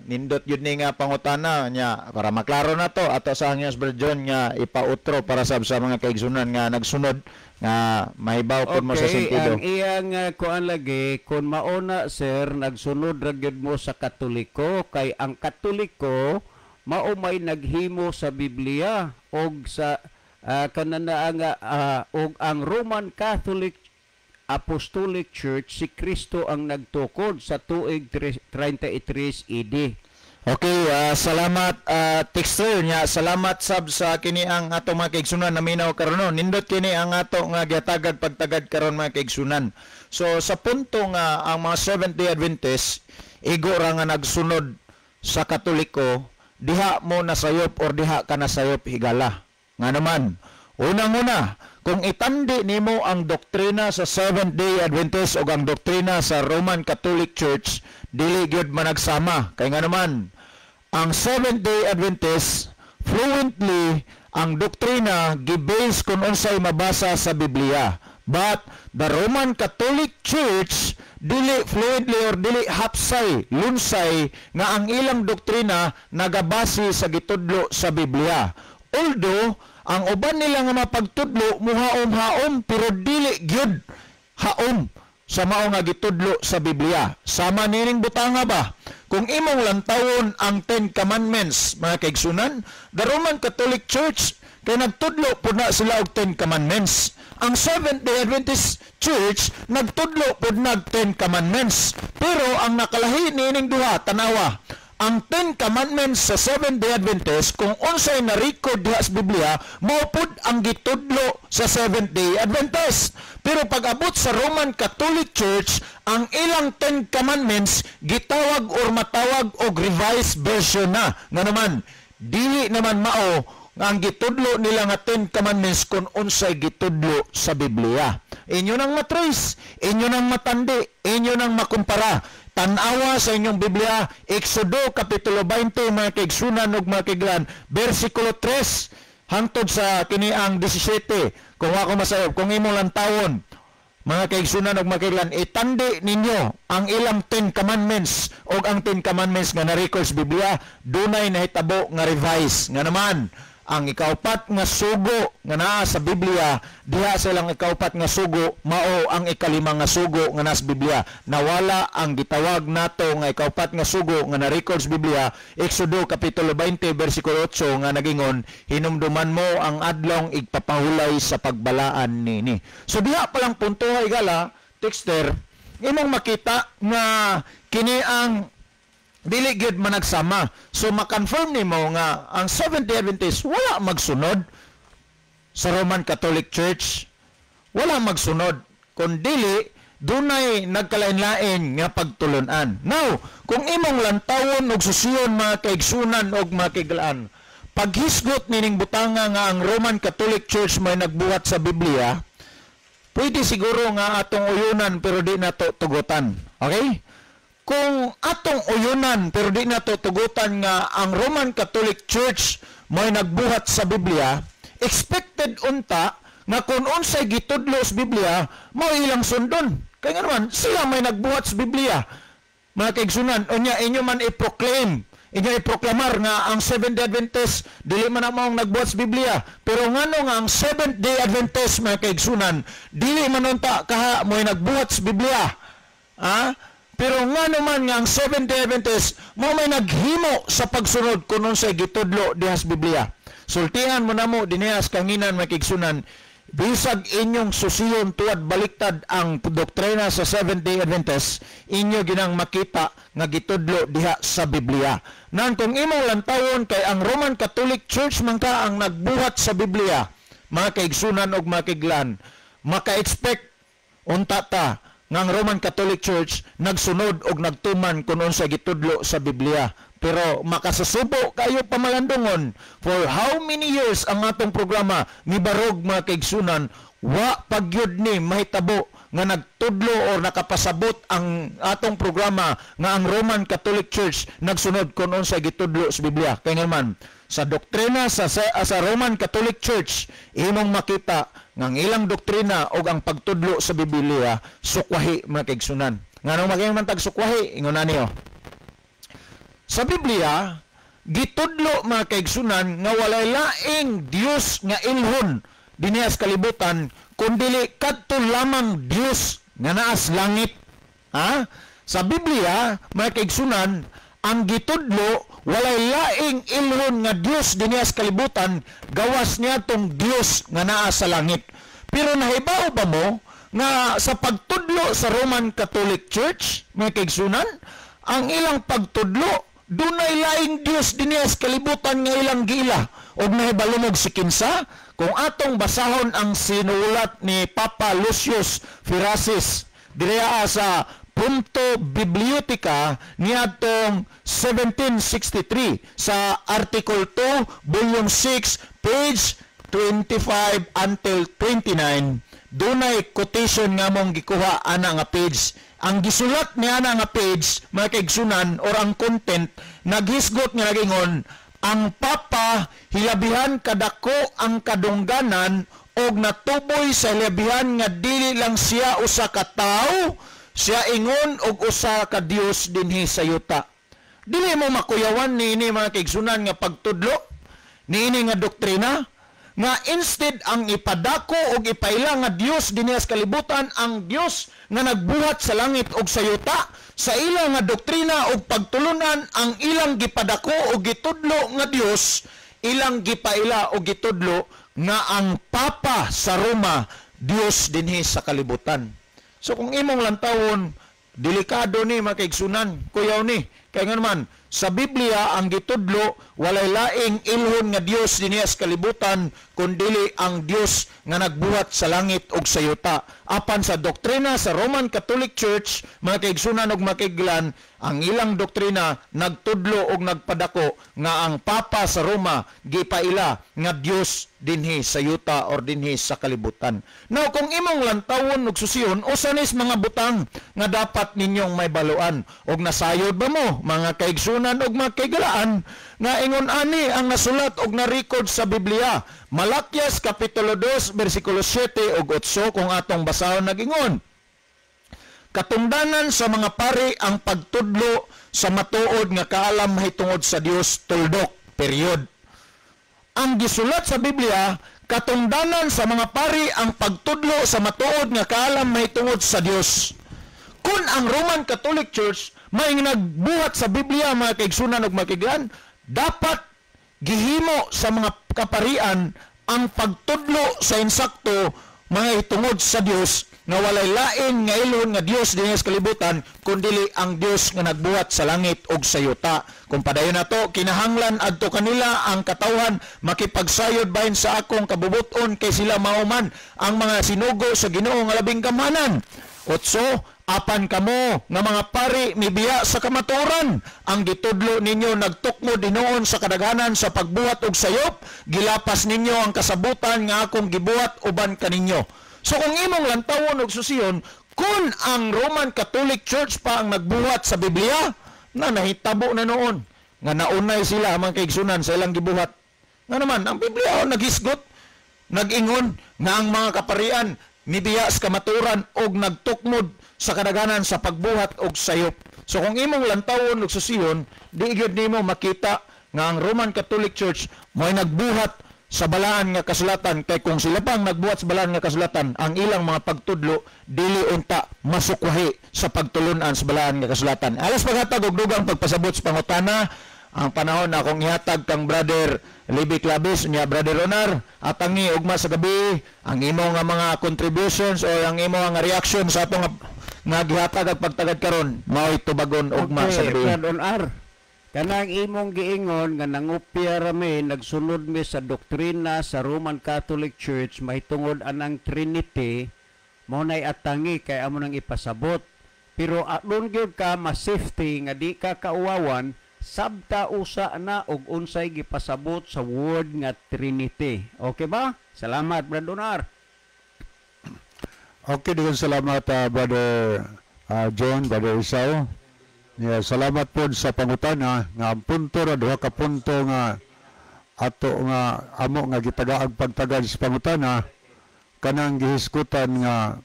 Nindot yun ni nga pangutana nya para maklaro na to ato sa hangyo Brother John nga ipautro para sa mga kaigsunan nga nagsunod nga mahibaw pud mo sa sentido. Ang iyang kuan lagi kun mauna sir nagsunod ra gyud mo sa Katoliko kay ang Katoliko mao may naghimo sa Biblia og sa kanana og ang Roman Catholic Apostolic Church si Kristo ang nagtukod sa tuig 33 AD. Okay, salamat Texter nya salamat sab sa kini ang ato mga kaigsunan na minaw karon. Nindot kini ang ato nga gihatagad pagtagad karon mga kaigsunan. So sa punto nga ang mga Seventh-day Adventist igo ra nga nagsunod sa Katoliko, diha mo nasayop or diha ka nasayop higala. Nga naman, unang-una, kung itandi nimo ang doktrina sa Seventh-day Adventist o ang doktrina sa Roman Catholic Church, dili gyud managsama. Kay nga naman, ang Seventh-day Adventist fluently ang doktrina gibase kung unsay mabasa sa Biblia. But the Roman Catholic Church dili fluently or dili hapsay, lunsay nga ang ilang doktrina nagabase sa gitudlo sa Biblia. Although ang uban nila nga mapagtudlo muhaom-haom pero dili gyud haom sa mao nga gitudlo sa Biblia. Sama nining butanga ba? Kung imong lantawon ang Ten Commandments, mga kaigsunan, the Roman Catholic Church kay nagtudlo pud na sila og Ten Commandments. Ang Seventh-day Adventist Church nagtudlo pud nag Ten Commandments. Pero ang nakalahi nining duha tanawa, ang Ten Commandments sa Seventh-day Adventist, kung unsay na-record diha sa Biblia, mao pud ang gitudlo sa Seventh-day Adventist. Pero pag-abot sa Roman Catholic Church, ang ilang Ten Commandments gitawag or matawag og revised version na. Nga naman, dili naman mao nga ang gitudlo nila nga Ten Commandments kung unsay gitudlo sa Biblia. Inyo nang matrace, inyo nang matandi, inyo nang makumpara. Tanawa sa inyong Biblia, Exodo Kapitulo 20, mga kaigsunan ug mga kaiglan, versikulo 3, hangtod sa kiniang 17. Kung ako masayob, kung imo lang tawon, mga kaigsunan ug mga kaiglan, itandi ninyo ang ilang Ten Commandments o ang Ten Commandments nga na-record sa Biblia, dunay nahitabo nga revise. Nga naman, ang ikaupat nga sugo nga naa sa Biblia, diha silang ikaupat nga sugo, mao ang ikalima nga sugo nga naa sa Biblia. Nawala ang gitawag nato nga ikaupat nga sugo nga na-record sa Biblia, Exodo Kapitulo 20, versikulo 8, nga nagingon, hinumduman mo ang adlong igpapahulay sa pagbalaan nini. So diha palang punto higala, texter, imong makita nga kini ang dili gyud managsama. So makonfirm nimo nga ang Seventh-day Adventist wala magsunod sa Roman Catholic Church. Wala magsunod kun dili dunay nagkalain-lain nga pagtulunan. Now, kung imong lantawon og susiyon mga kaigsunan og mga kaiglaan, paghisgot nining butanga nga ang Roman Catholic Church may nagbuhat sa Biblia, pwede siguro nga atong uyunan pero di nato tugutan. Okay? Kung atong uyunan pero di nato tugutan nga ang Roman Catholic Church may nagbuhat sa Biblia, expected unta nga kung unsay gitudlo sa Biblia, mao ilang sundon. Kaya nga naman, sila may nagbuhat sa Biblia. Mga kaigsunan, unya inyo man i-proclaim, inyo i-proklamar nga ang Seventh-day Adventist, dili man na maong nagbuhat sa Biblia. Pero ngano nga ang Seventh-day Adventist, mga kaigsunan, dili man unta kaha mo'y nagbuhat sa Biblia. Pero nga naman nga ang Seventh-day Adventist, mo may naghimo sa pagsunod kung unsay gitudlo diha sa Biblia. Sultihan mo na mo dinihas kanginan makigsunan, bisag inyong susiyon tuwad baliktad ang doktrina sa Seventh-day Adventist, inyo ginang makita nga gitudlo diha sa Biblia. Nan kung imong lantawon kay ang Roman Catholic Church man ka ang nagbuhat sa Biblia, mga kaigsunan og mga kaiglan, maka-expect unta ta nga ang Roman Catholic Church nagsunod og nagtuman kung unsay gitudlo sa Biblia. Pero makasasubo kayo pamalandungon for how many years ang atong programa ni barog mga kaigsunan, wa pagyud ni mahitabo nga nagtudlo or nakapasabot ang atong programa nga ang Roman Catholic Church nagsunod kung unsay gitudlo sa Biblia. Kaya naman, sa doktrina sa Roman Catholic Church, imong makita ng ilang doktrina o ang pagtudlo sa Biblia, sukwahi mga kaigsunan. Nga nung maging tag sukwahi, ingunan niyo. Sa Biblia, gitudlo mga kaigsunan nga walay laing Dios nga ilhon dinihas kalibutan, kundili kadto lamang Dios nga naas langit. Sa Biblia, mga kaigsunan, ang gitudlo walay laing ilhon nga Dios dinihas kalibutan, gawas niya tong Dios nga naa sa langit. Pero nahibaw ba mo nga sa pagtudlo sa Roman Catholic Church, mga kaigsunan, ang ilang pagtudlo dunay laing Dios dinihas kalibutan nga ilang gila. Og nahibalumog si kinsa, kung atong basahon ang sinulat ni Papa Lucius Firasis direha sa Punto Biblioteca niadtong 1763 sa Article 2, Volume 6, page 25 until 29, dunay quotation nga mong gikuha ana nga page. Ang gisulat ni ana nga page, mga kaigsunan, or ang content, naghisgot nga nagingon, ang Papa hilabihan kadako ang kadungganan og natuboy sa hilabihan nga dili lang siya usa ka tawo, siya ingon og usa ka Dios dinhi sa yuta. Dili mo makuyawan niini mga kaigsunan nga pagtudlo, niini nga doktrina, nga instead ang ipadako og ipaila nga Dios dinhi sa kalibutan, ang Dios nga nagbuhat sa langit og sa yuta, sa ilang nga doktrina og pagtulunan, ang ilang gipadako og gitudlo nga Dios, ilang gipaila og gitudlo nga ang Papa sa Roma Dios dinhi sa kalibutan. So kung imong lantawon, delikado ni makaigsunan, kuyaw ni. Kaya nga naman, sa Biblia ang gitudlo, walay laing ilhon nga Dios dinhi sa kalibutan, kundili ang Dios nga nagbuhat sa langit ug sa yuta. Apan sa doktrina sa Roman Catholic Church, mga kaigsunan ug makiglan, ang ilang doktrina nagtudlo ug nagpadako nga ang Papa sa Roma gipaila nga Dios dinhi sa yuta or dinhi sa kalibutan. Now kung imong lantawon ug susiyon, usanis mga butang nga dapat ninyong may baluan, og nasayod ba mo mga kaigsunan ug makiglaan nga ingon ani ang nasulat og na-record sa Biblia. Malakyas kapitulo 2 bersikulo 7 ug 8 kung atong basahon nagingon, katungdanan sa mga pari ang pagtudlo sa matuod nga kaalam mahitungod sa Dios tuldok, period. Ang gisulat sa Biblia, katungdanan sa mga pari ang pagtudlo sa matuod nga kaalam mahitungod sa Dios. Kung ang Roman Catholic Church may nagbuhat sa Biblia mga kaigsunan ug makiglan, dapat gihimo sa mga kaparian ang pagtudlo sa insakto mga itungod sa Dios nga walay lain nga ilon nga Dios dinhi sa kalibutan kundili ang Dios nga nagbuhat sa langit ug sa yuta. Kung padayon nato kinahanglan adto kanila ang katawhan makipagsayod bahin sa akong kabubuton kay sila mauman ang mga sinugo sa Ginoo nga labing gamhanan. Otso, apan kamo nga mga pari mibiya sa kamaturan, ang gitudlo ninyo nagtukmo dinoon sa kadaghanan sa pagbuhat og sayop, gilapas ninyo ang kasabutan nga akong gibuhat uban kaninyo. So kung imong lantawon og susiyon, kung ang Roman Catholic Church pa ang nagbuhat sa Biblia, na nahitabo na noon nga naunay sila ang mga kaigsunan sa ilang gibuhat. Nga naman ang Biblia naghisgot, nag-ingon nga ang mga kaparian nibiya sa kamaturan og nagtukmod sa kadaghanan sa pagbuhat og sayop. So kung imong lantawon og susiyon, di gyud nimo makita nga ang Roman Catholic Church mo'y nagbuhat sa balaan nga kasulatan, kay kung sila pang nagbuhat sa balaan nga kasulatan, ang ilang mga pagtudlo dili unta masukwahi sa pagtulunan sa balaan nga kasulatan. Alas paghatag og dugang pagpasabot sa pangutana, ang panahon na akong ihatag kang brother Libby Clavis niya brother Ronar at ang ugma sa gabi ang imo nga mga contributions o ang imo nga reaction sa atong nga gihatag ag pagtagad karon mao'y tubagon ugma sa gabi. Okay, Brother Ronar, kanang imong giingon nga nangupya rami nagsunod mi sa doktrina sa Roman Catholic Church mahitungod anang Trinity mao nay atangi kay amo nang ipasabot, pero aton gyud ka ma-safety nga di ka kauwawan sabta usa na og unsay gipasabot sa word nga Trinity. Okay ba? Salamat, Brother Ronar. Okay, digon salamat Brother John, Brother Isao. Yeah, salamat po sa pangutana nga ang punto ra duha ka punto nga ato nga amo nga gitagaag pagtagad sa pangutana kanang gihiskutan nga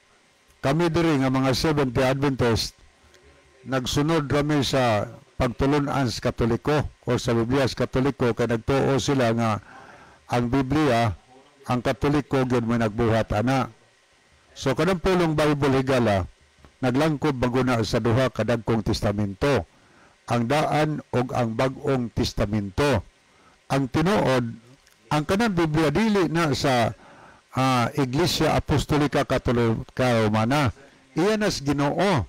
kami diri nga mga Seventh-day Adventist nagsunod kami sa pagtulunan sa Katoliko o sa Biblia sa Katoliko kay nagtuo sila nga ang Biblia ang Katoliko gyud may nagbuhat ana. So kanang pulong Bible higala naglangkob bago na sa duha ka dagkong testamento, ang Daan ug ang Bag-ong Testamento. Ang tinuod ang kanang Biblia dili na sa Iglesia Apostolika Katolika Romana, iyan as Ginoo.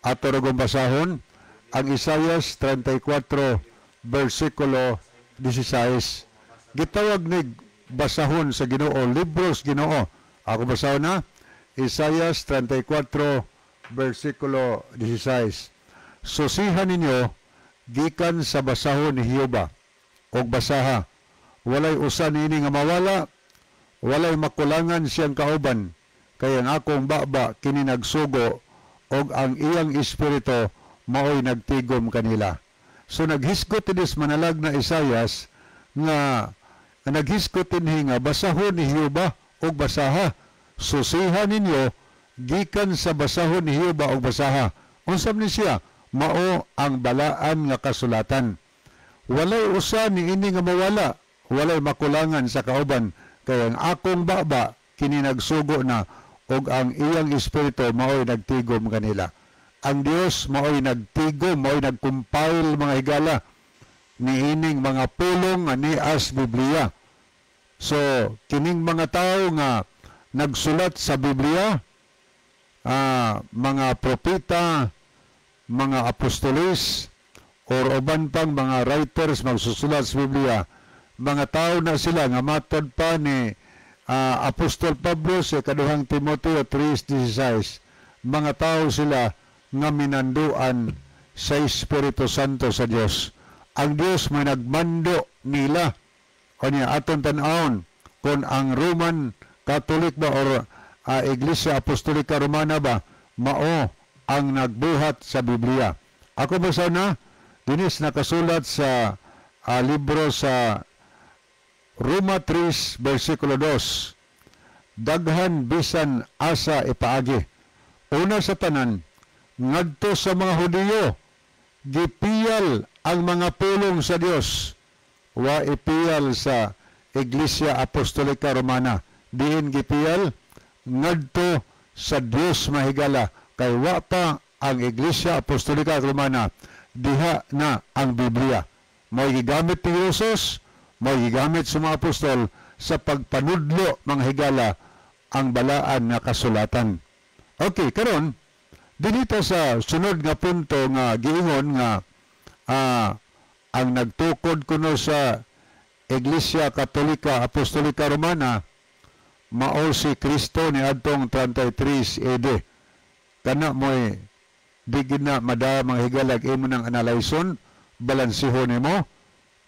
Ato ra basahon ang Isaias 34 versikulo 16. Gitawag ni basahon sa Ginoo, libros Ginoo. Ako basahon na Isaias 34 versikulo 16. Susihan ninyo gikan sa basahon ni Hioba og basaha, walay usa niini nga mawala walay makulangan siyang kauban, kaya ang akong baba kini nagsugo, og ang iyang espiritu mao'y nagtigom kanila. So naghisgot tinis manalag na Isayas nga naghisgot tinhi nga basahon ni Jehova og basaha. Susihan ninyo gikan sa basahon ni Jehova og basaha. Unsam ni siya? Mao ang balaan nga kasulatan. Walay usa ni ini nga mawala, walay makulangan sa kauban, kaya ang akong baba kini nagsugo na og ang iyang espiritu mao'y nagtigom kanila. Ang Dios mao'y nagtigom, mao'y nagkumpile mga higala ni ining mga pulong nga nias Biblia. So kining mga tao nga nagsulat sa Biblia, mga propeta, mga apostolis, or uban pang mga writers magsusulat sa Biblia, mga tao na sila nga matod pa ni Apostol Pablo sa kaduhang Timoteo 3:16, mga tao sila nga minanduan sa Espiritu Santo sa Dios. Ang Dios may nagmando nila. O niya aton tan-aon kung ang Roman Catholic ba or Iglesia Apostolika Romana ba mao ang nagbuhat sa Biblia. Ako ba sana dinis nakasulat sa libro sa Roma 3 versikulo 2, daghan bisan asa ipaagi. Una sa tanan, ngadto sa mga Hudiyo, gipiyal ang mga pulong sa Dios, wa ipiyal sa Iglesia Apostolika Romana. Diin gipiyal ngadto sa Dios mahigala, kay wa pa ang Iglesia Apostolika Romana, diha na ang Biblia. May gigamit ni Jesus, may gigamit sa mga apostol sa pagpanudlo mga higala ang balaan na kasulatan. Okay, karon dinito sa sunod nga punto nga giingon nga ang nagtukod kuno sa Iglesia Katolika Apostolika Romana mao si Kristo ni adtong 33 AD. Kana mo'y di gina mada mga higalag imo ng analyson, balansihon nimo,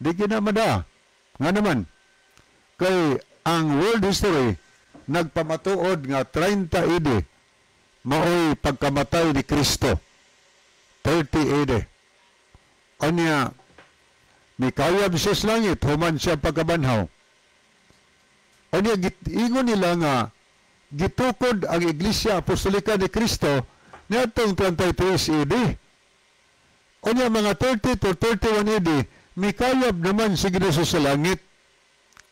di gina mada. Nga naman, kay ang world history nagpamatuod nga 30 AD mao'y pagkamatay ni Kristo. 30 AD. Anya, may kayab siya sa langit, human siya pagkabanhaw. Anya, ingon nila nga, gitukod ang Iglesia Apostolika ni Kristo na itong 33 AD. Anya, mga 30 to 31 AD, may kayab naman si Ginoo sa langit.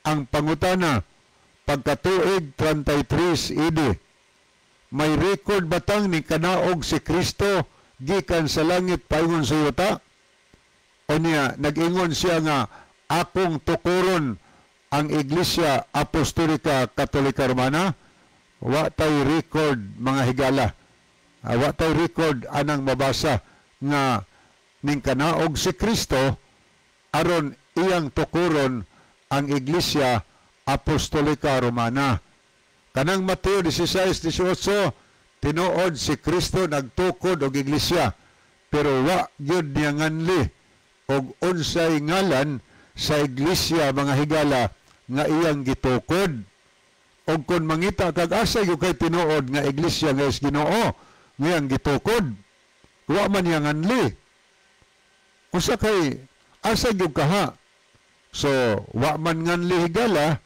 Ang pangutana, pagkatuig 33 AD, may record batang ni kanaog si Kristo gikan sa langit paingon sa yuta? O niya, nag-ingon siya nga, akong tukuron ang Iglesia Apostolika Katolika Romana? Wa tay record mga higala. Wa tay record anang mabasa nga ning kanaog si Kristo aron iyang tukuron ang Iglesia Apostolika Romana. Kanang Mateo 16:18, tinuod si Kristo nagtukod og iglesia, pero wa gyud niya nganli og unsay ngalan sa iglesia mga higala nga iyang gitukod. Og kung mangita kag asa gyud kay tinuod nga iglesia nga is Ginoo nga iyang gitukod, wa man niya nganli. Usa kay asa gyud kaha. So wa man nganli higala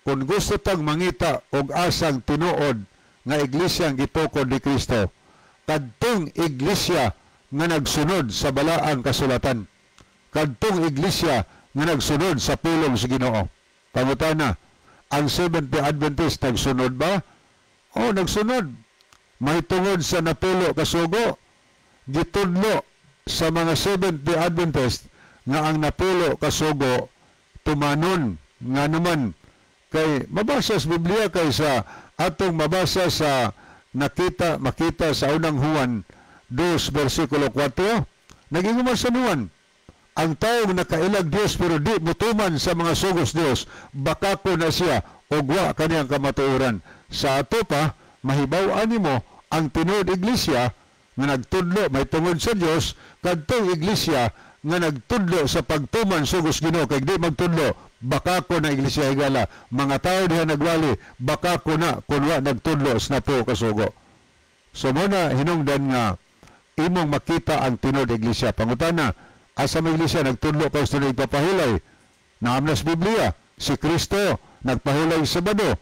kung gusto tang mangita og asang tinuod nga iglesia ang gitukod ni Kristo, kadtong iglesia nga nagsunod sa balaang kasulatan, kadtong iglesia nga nagsunod sa pulong sa Ginoo. Pangutana, ang Seventh-day Adventist nagsunod ba? O, nagsunod. Mahitungod sa napulo kasugo, gitudlo sa mga Seventh-day Adventist nga ang napulo kasugo tumanon nga naman kay mabasa sa Biblia kaysa atong mabasa sa makita sa unang Juan 2 versikulo 4, naging umasanuan ang taong nakailag Dios pero di mutuman sa mga sugos Dios, baka ko na siya o wa kaniyang kamatuoran. Sa ato pa mahibaw-an nimo ang tinuod iglesia nga nagtudlo may tungod sa Dios, kadtong iglesia nga nagtudlo sa pagtuman sugos Ginoo kay di magtudlo baka ko na iglesia higala mga tao diha nagwali baka ko na kun wa nagtudlo sa napo kasugo. So mo na hinungdan nga imong makita ang tinod iglesia. Pangutana, asa may iglesia nagtudlo ka sa nagpapahulay na amnas Biblia si Kristo nagpahulay sa Sabado.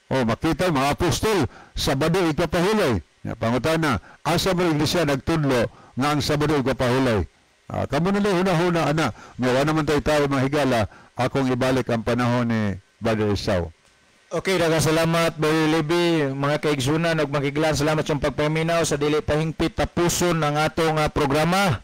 O makita mga apostol Sabado igpapahulay. Pangutana, asa may iglesia nagtudlo nga ang Sabado igpapahulay. Kamo na lang huna-huna, ana. Ngawa naman tayo mga higala, akong ibalik ang panahon ni Brother Isao. Okay, daghang salamat, Brother Libby. Mga kaigsunan, ug makiglan, salamat yung pagpaminaw sa dili pahingpit tapuson ng atong programa.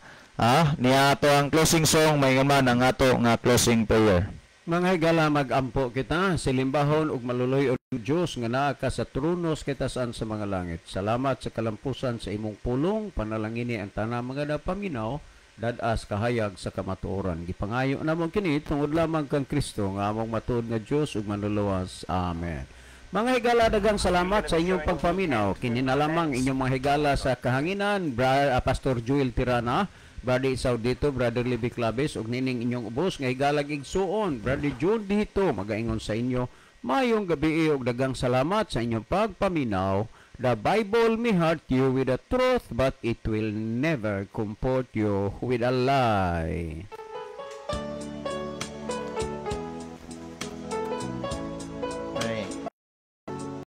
Niya ato ang closing song, may man ang ato nga closing prayer. Mga higala, mag-ampo kita, silimbahon ug maluluy o Diyos nga naa ka sa tronos kita saan sa mga langit. Salamat sa kalampusan sa imong pulong, panalangini ang tanang mga napaminaw, dadas kahayag sa kamatuoran. Gipangayo namon kini tungod lamang kang Kristo nga among matuod nga Dios ug manluluwas. Amen. Mga higala, daghang salamat sa inyong pagpaminaw. Kini na lamang inyong mga higala sa kahanginan, Pastor Joel Tirana, Brother Isaw dito, Brother Libby Claves ug nining inyong ubos nga higalag igsuon, Brother John dito, magaingon sa inyo. Mayong gabi ug daghang salamat sa inyong pagpaminaw. The Bible may hurt you with the truth, but it will never comfort you with a lie.